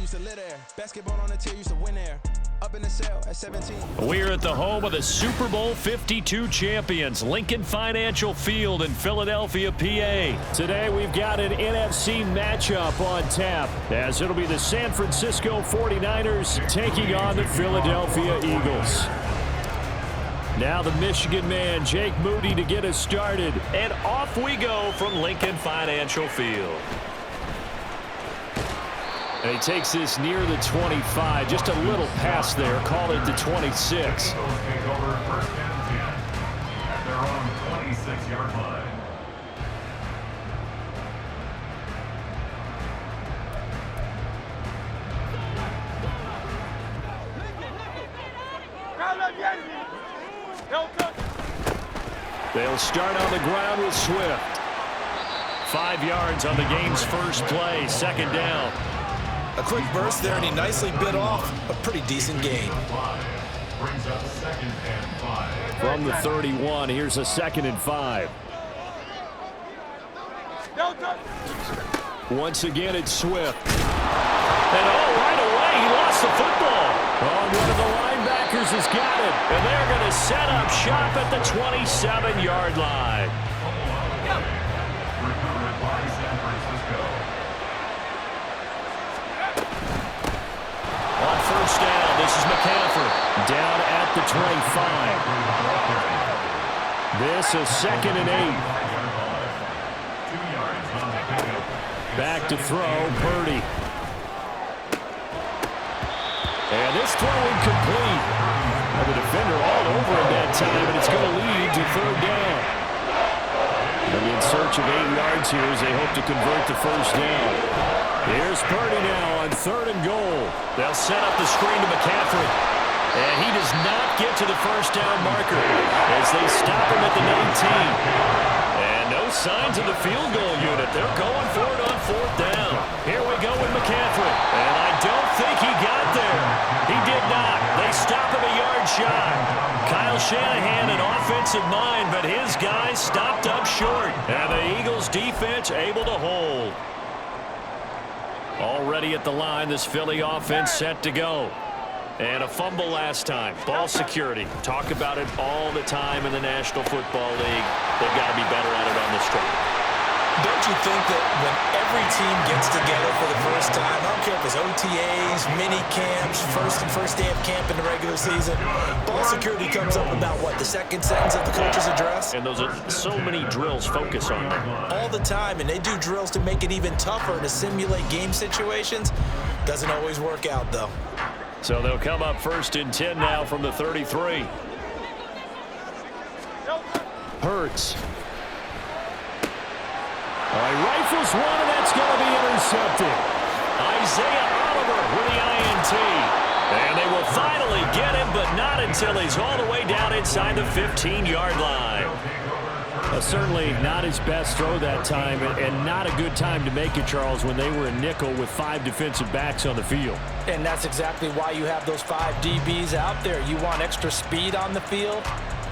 used to live there. Basketball on the tier, used to win there. Up in the cell at 17. We're at the home of the Super Bowl 52 champions, Lincoln Financial Field in Philadelphia, PA. Today we've got an NFC matchup on tap, as it'll be the San Francisco 49ers taking on the Philadelphia Eagles. Now the Michigan man, Jake Moody, to get us started. And off we go from Lincoln Financial Field. And he takes this near the 25, just a little pass there, call it the 26. Over first and 10 at their own 26-yard line. They'll start on the ground with Swift. 5 yards on the game's first play, second down. A quick burst there, and he nicely bit off a pretty decent gain. Brings up 2nd and 5. From the 31, here's a 2nd and 5. Once again, it's Swift. And right away, he lost the football. Oh, one of the linebackers has got it. And they're going to set up shop at the 27-yard line. Recovered by San Francisco. On first down, this is McCaffrey. Down at the 25. This is 2nd and 8. Back to throw, Purdy. And this throw incomplete. And the defender all over him that time, and it's going to lead to 3rd down. And in search of 8 yards here as they hope to convert the first down. Here's Purdy now on 3rd and goal. They'll set up the screen to McCaffrey. And he does not get to the first down marker as they stop him at the 19. And no signs of the field goal unit. They're going for it on 4th down. Here we go with McCaffrey. And I don't think he got there. He did not. They stop him a yard shy. Kyle Shanahan, an offensive mind, but his guys stopped up short. And the Eagles defense able to hold. Already at the line, this Philly offense set to go. And a fumble last time. Ball security. Talk about it all the time in the National Football League. They've got to be better at it on this drive. Don't you think that when every team gets together for the first time, I don't care if it's OTAs, mini camps, first day of camp in the regular season, ball security comes up about, what, the second sentence of the coach's address? And those are so many drills focus on them. All the time, and they do drills to make it even tougher to simulate game situations. Doesn't always work out, though. So they'll come up 1st and 10 now from the 33. Hurts. He rifles one, and that's going to be intercepted. Isaiah Oliver with the INT. And they will finally get him, but not until he's all the way down inside the 15-yard line. Certainly not his best throw that time, and not a good time to make it, Charles, when they were in nickel with 5 defensive backs on the field. And that's exactly why you have those 5 DBs out there. You want extra speed on the field,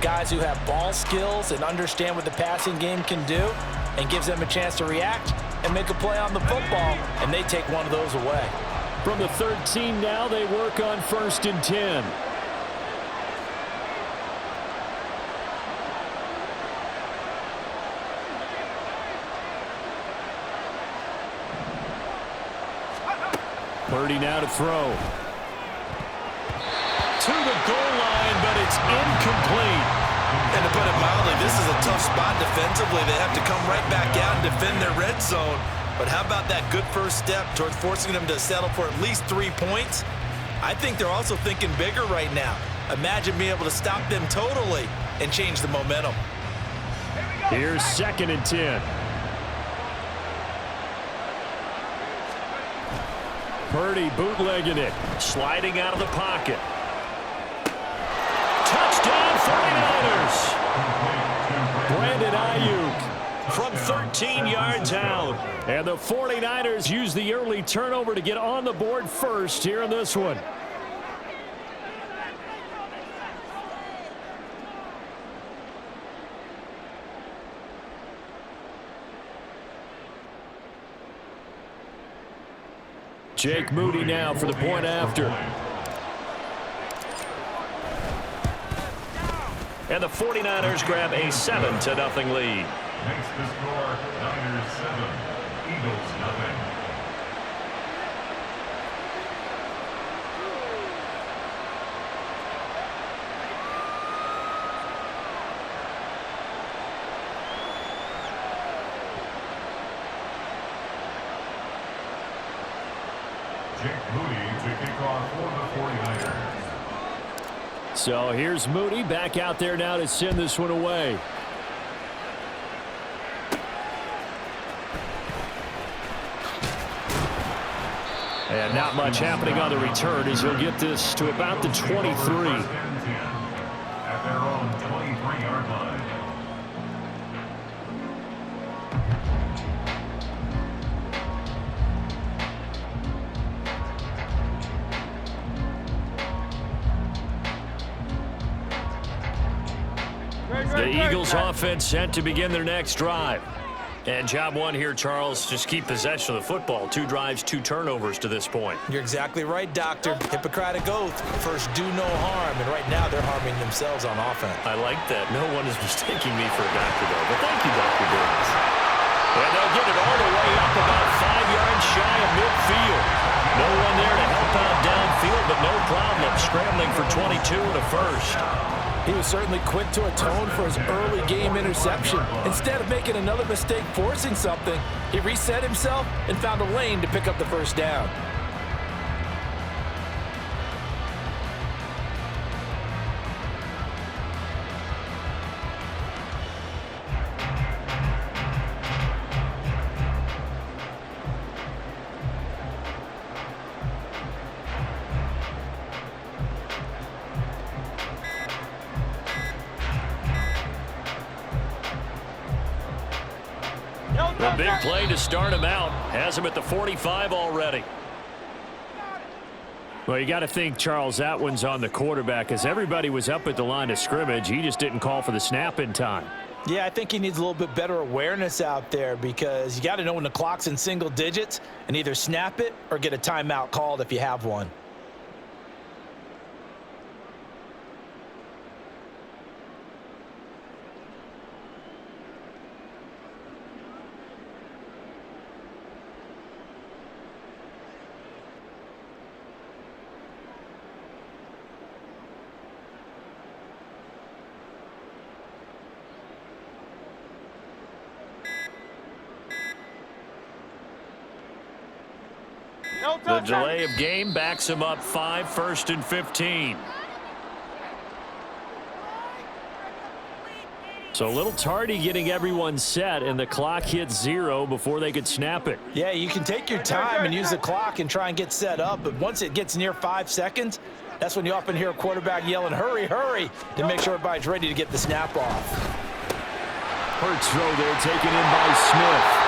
guys who have ball skills and understand what the passing game can do, and gives them a chance to react and make a play on the football, and they take one of those away. From the 13 now, they work on 1st and 10. Purdy now to throw. To the goal line, but it's incomplete. And to put it mildly, this is a tough spot defensively. They have to come right back out and defend their red zone. But how about that good first step towards forcing them to settle for at least 3 points? I think they're also thinking bigger right now. Imagine being able to stop them totally and change the momentum. Here's 2nd and 10. Purdy bootlegging it. Sliding out of the pocket. Touchdown 49ers. Brandon Ayuk from 13 yards out. And the 49ers use the early turnover to get on the board first here in this one. Jake Moody now for the point after. And the 49ers grab a 7-0 lead. Makes the score Niners 7, Eagles nothing. Jake Moody to kick off for the 49ers. So here's Moody back out there now to send this one away. And not much happening on the return as he'll get this to about the 23. At their own 23-yard line. The Eagles offense set to begin their next drive. And job one here, Charles, just keep possession of the football. 2 drives, 2 turnovers to this point. You're exactly right, Doctor. Hippocratic oath. First, do no harm. And right now, they're harming themselves on offense. I like that. No one is mistaking me for a doctor, though. But thank you, Dr. Davis. And they'll get it all the way up about 5 yards shy of midfield. No one there to help out downfield, but no problem. Scrambling for 22 and a first. He was certainly quick to atone for his early game interception. Instead of making another mistake forcing something, he reset himself and found a lane to pick up the first down. A big play to start him out. Has him at the 45 already. Well, you got to think, Charles, that one's on the quarterback as everybody was up at the line of scrimmage. He just didn't call for the snap in time. Yeah, I think he needs a little bit better awareness out there because you got to know when the clock's in single digits and either snap it or get a timeout called if you have one. The delay of game backs him up 5, 1st and 15. So a little tardy getting everyone set, and the clock hits 0 before they could snap it. Yeah, you can take your time and use the clock and try and get set up, but once it gets near 5 seconds, that's when you often hear a quarterback yelling, hurry, hurry, to make sure everybody's ready to get the snap off. Hurts throw there, taken in by Smith.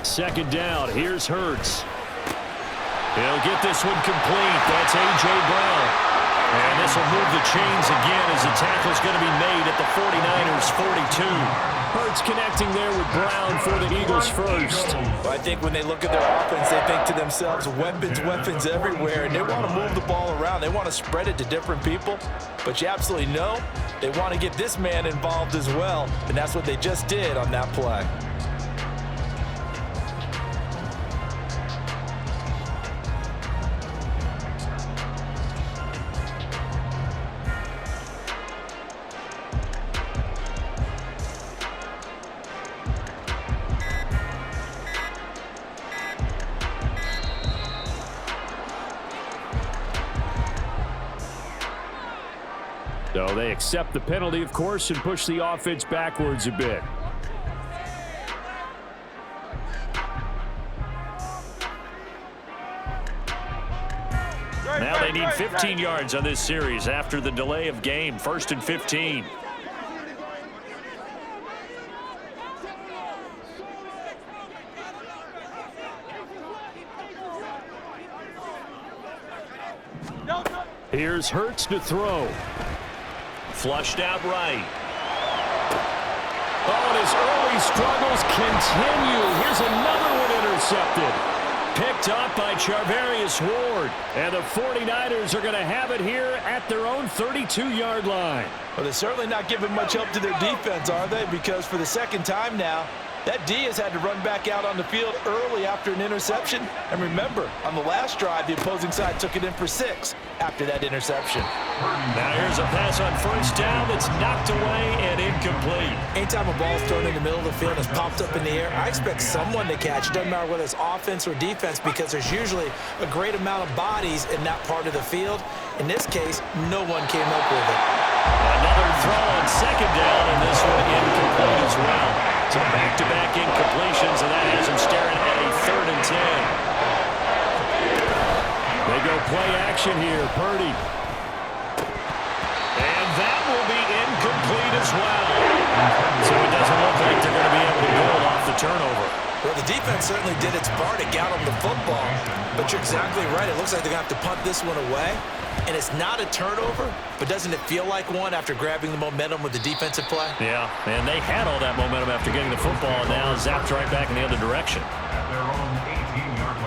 Second down, here's Hurts. He'll get this one complete. That's A.J. Brown. And this will move the chains again as the tackle's going to be made at the 49ers' 42. Hurts connecting there with Brown for the Eagles first. Well, I think when they look at their offense, they think to themselves, weapons, weapons everywhere, and they want to move the ball around. They want to spread it to different people, but you absolutely know they want to get this man involved as well, and that's what they just did on that play. So they accept the penalty, of course, and push the offense backwards a bit. Now they need 15 yards on this series after the delay of game. 1st and 15. Here's Hurts to throw. Flushed out right. Oh, and his early struggles continue. Here's another one intercepted. Picked up by Charvarius Ward. And the 49ers are going to have it here at their own 32-yard line. Well, they're certainly not giving much help to their defense, are they? Because for the second time now, that D has had to run back out on the field early after an interception. And remember, on the last drive, the opposing side took it in for 6 after that interception. Now here's a pass on 1st down that's knocked away and incomplete. Anytime a ball's thrown in the middle of the field and is popped up in the air, I expect someone to catch. It doesn't matter whether it's offense or defense, because there's usually a great amount of bodies in that part of the field. In this case, no one came up with it. Another throw on 2nd down, and this one incomplete as well. So back-to-back incompletions, and that has him staring at a 3rd and 10. They go play action here. Purdy. And that will be incomplete as well. So it doesn't look like they're going to be able to build off the turnover. Well, the defense certainly did its part to get them the football. But you're exactly right. It looks like they're going to have to punt this one away. And it's not a turnover, but doesn't it feel like one after grabbing the momentum with the defensive play? Yeah, and they had all that momentum after getting the football, and now zapped right back in the other direction. At their own 18-yard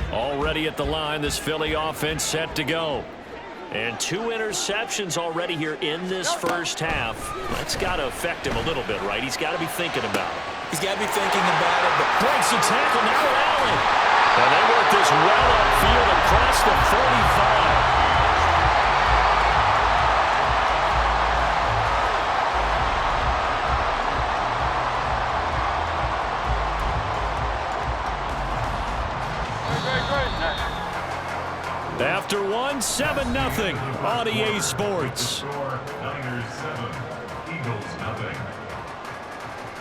line. Already at the line, this Philly offense set to go. And 2 interceptions already here in this first half. That's got to affect him a little bit, right? He's got to be thinking about it. He's got to be thinking about it. But breaks the tackle, now Allen. And they work this well upfield across the 45. After one, 7-0 on EA Sports. Score, Niners 7, Eagles nothing.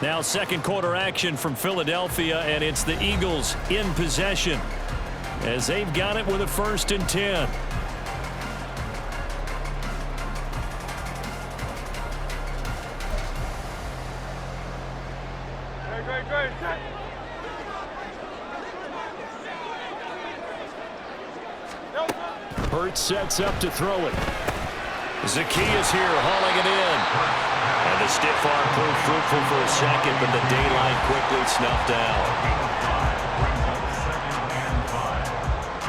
Now 2nd quarter action from Philadelphia, and it's the Eagles in possession as they've got it with a 1st and 10. Hurts sets up to throw it. Zacchaeus here hauling it in. And the stiff arm proved fruitful for a second, but the daylight quickly snuffed out. Brings up 2nd and 5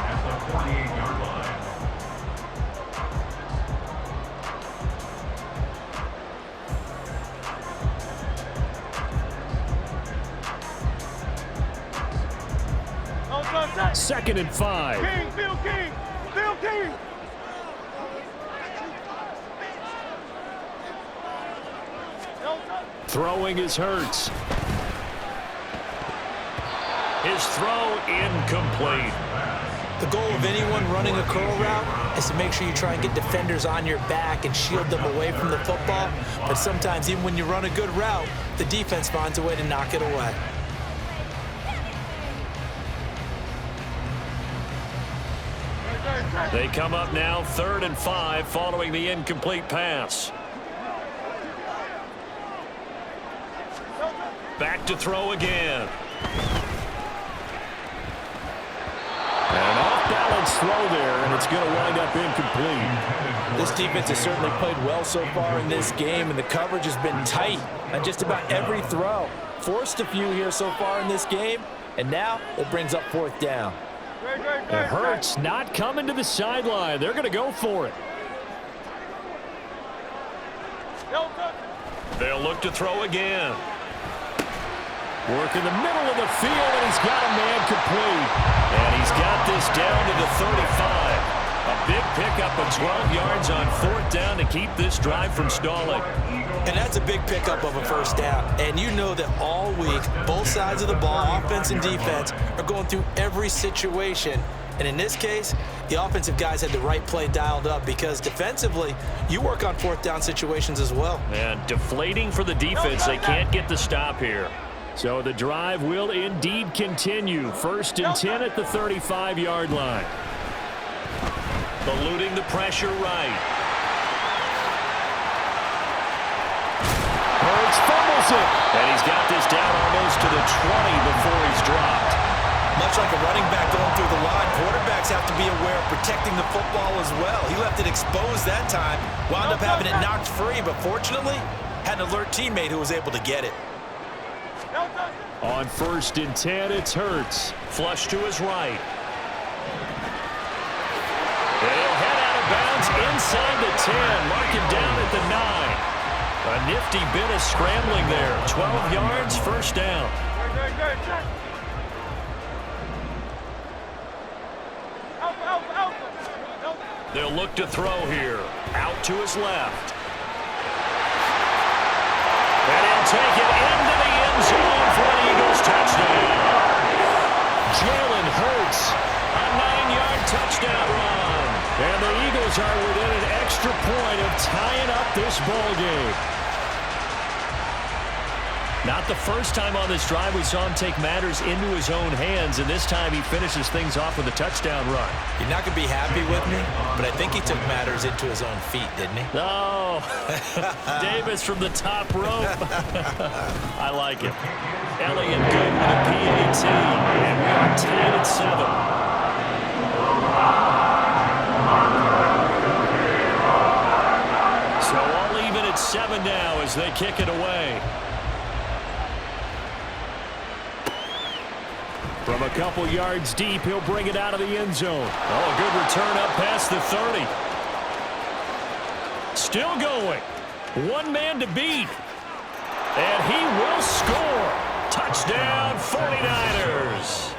at the 48-yard line. Second and 5. King, Phil King, Phil King. Throwing is Hurts. His throw incomplete. the goal of anyone running a curl route is to make sure you try and get defenders on your back and shield them away from the football. But sometimes even when you run a good route, the defense finds a way to knock it away. They come up now 3rd and 5 following the incomplete pass. Back to throw again. An off-balance throw there, and it's going to wind up incomplete. This defense has certainly played well so far in this game, and the coverage has been tight on just about every throw. Forced a few here so far in this game, and now it brings up 4th down. It hurts not coming to the sideline. They're going to go for it. They'll look to throw again. Work in the middle of the field, and he's got a man complete. And he's got this down to the 35. A big pickup of 12 yards on 4th down to keep this drive from stalling. And that's a big pickup of a 1st down. And you know that all week, both sides of the ball, offense and defense, are going through every situation. And in this case, the offensive guys had the right play dialed up because defensively, you work on 4th down situations as well. And deflating for the defense. They can't get the stop here. So the drive will indeed continue. 1st and 10 at the 35-yard line. Eluding the pressure right. Hurts fumbles it. And he's got this down almost to the 20 before he's dropped. Much like a running back going through the line, quarterbacks have to be aware of protecting the football as well. He left it exposed that time, wound up having it knocked free, but fortunately, had an alert teammate who was able to get it. On 1st and 10, it's Hurts. Flush to his right. They'll head out of bounds inside the 10. Mark him down at the 9. A nifty bit of scrambling there. 12 yards, 1st down. They'll look to throw here. Out to his left. And he'll take it into the end zone for an Eagles touchdown. Jalen Hurts, a 9-yard touchdown run. And the Eagles are within an extra point of tying up this ball game. Not the first time on this drive we saw him take matters into his own hands, and this time he finishes things off with a touchdown run. You're not going to be happy with me, but I think he took matters into his own feet, didn't he? Oh, Davis from the top rope. I like it. Elliott good with a PAT, and we are tied at 7. So all even at 7 now as they kick it away. From a couple yards deep, he'll bring it out of the end zone. Oh, a good return up past the 30. Still going. One man to beat. And he will score. Touchdown, 49ers.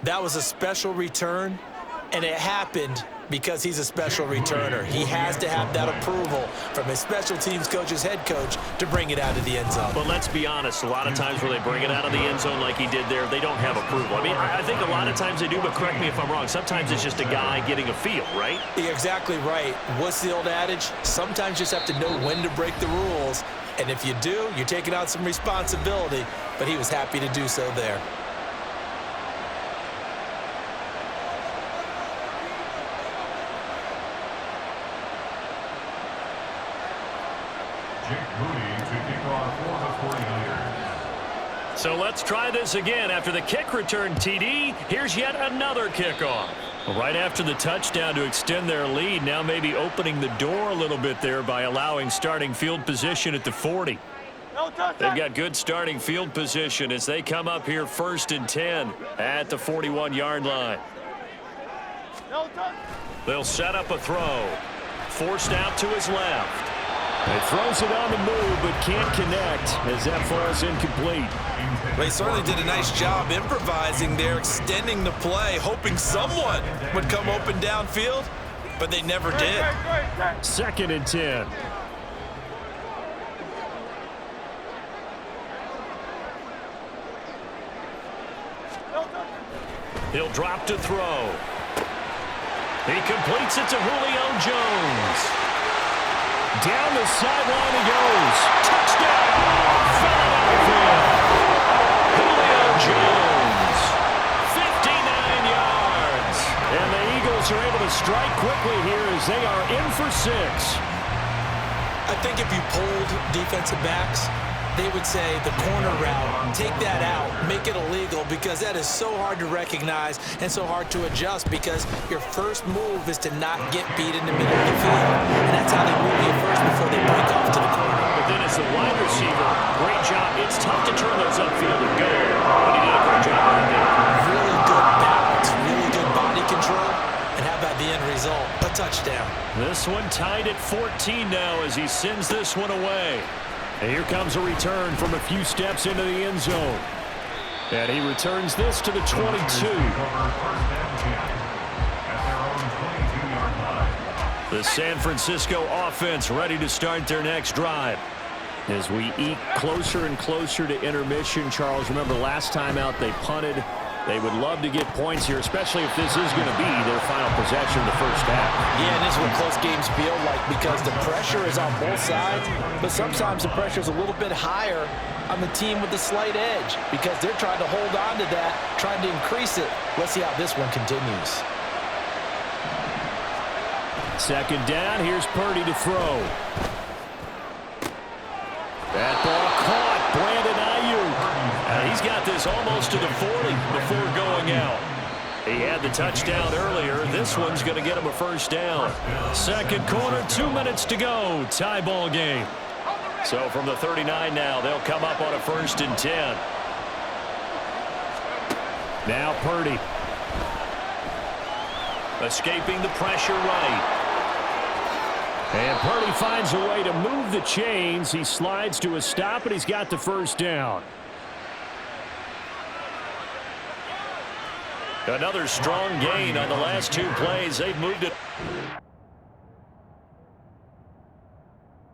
That was a special return, and it happened because he's a special returner. He has to have that approval from his special teams coach's head coach to bring it out of the end zone. But let's be honest, a lot of times where they bring it out of the end zone like he did there, they don't have approval. I mean, I think a lot of times they do, but correct me if I'm wrong. Sometimes it's just a guy getting a feel, right? You're exactly right. What's the old adage? Sometimes you just have to know when to break the rules. And if you do, you're taking out some responsibility. But he was happy to do so there. So let's try this again. After the kick return TD, here's yet another kickoff. Right after the touchdown to extend their lead, now maybe opening the door a little bit there by allowing starting field position at the 40. They've got good starting field position as they come up here 1st and 10 at the 41-yard line. They'll set up a throw. Forced out to his left. He throws it on the move, but can't connect as that falls incomplete. They certainly did a nice job improvising there, extending the play, hoping someone would come open downfield, but they never did. 2nd and 10. He'll drop to throw. He completes it to Julio Jones. Down the sideline he goes. Touchdown, Philadelphia. Julio Jones, 59 yards. And the Eagles are able to strike quickly here as they are in for 6. I think if you polled defensive backs, they would say the corner route, take that out, make it illegal, because that is so hard to recognize and so hard to adjust, because your first move is to not get beat in the middle of the field. And that's how they move you first before they break off to the corner. But then as the wide receiver, great job. It's tough to turn those upfield and go, but he did a great job right there. Really good balance, really good body control. And how about the end result? A touchdown. This one tied at 14 now as he sends this one away. And here comes a return from a few steps into the end zone. And he returns this to the 22. The San Francisco offense ready to start their next drive. As we eke closer and closer to intermission, Charles, remember last time out they punted They would love to get points here, especially if this is going to be their final possession of the first half. Yeah, and this is what close games feel like because the pressure is on both sides, but sometimes the pressure is a little bit higher on the team with the slight edge because they're trying to hold on to that, trying to increase it. Let's see how this one continues. Second down, here's Purdy to throw. That ball caught, Brandon Ayuk. He's got this almost to the 40 before going out. He had the touchdown earlier. This one's going to get him a first down. Second quarter, 2 minutes to go. Tie ball game. So from the 39 now, they'll come up on a 1st and 10. Now Purdy. Escaping the pressure right. And Purdy finds a way to move the chains. He slides to a stop, and he's got the first down. Another strong gain on the last 2 plays. They've moved it.